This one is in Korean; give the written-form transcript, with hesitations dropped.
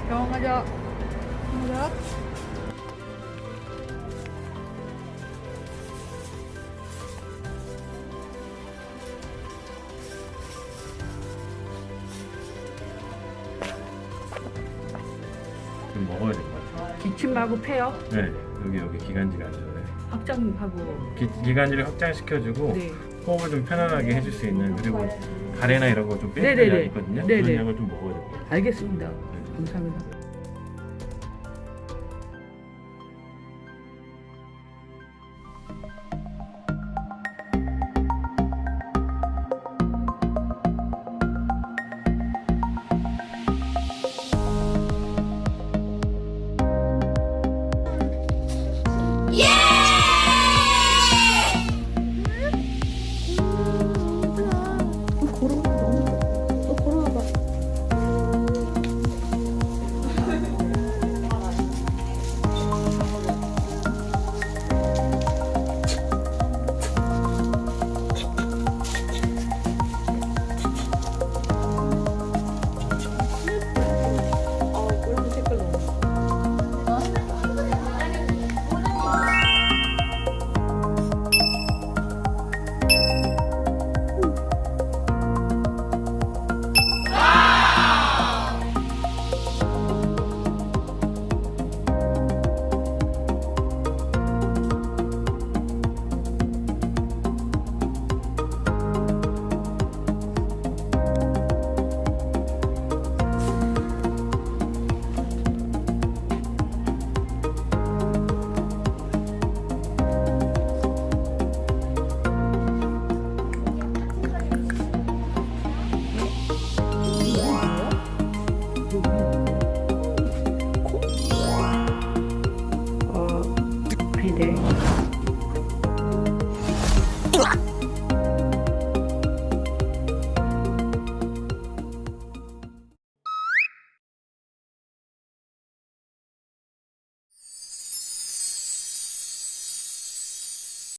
병원 가자. 가자. 좀 먹어야 될 것 같아요. 기침하고 폐요? 네, 여기 기관지가 안 좋아요. 확장하고. 기관지를 확장시켜주고 네. 호흡을 좀 편안하게 해줄 수 있는, 그리고 가래나 이런 거 좀 빼는 네네네. 약이 있거든요. 네네. 그런 약을 좀 먹어야 될 것 같아요. 알겠습니다. 네. 감사합니다.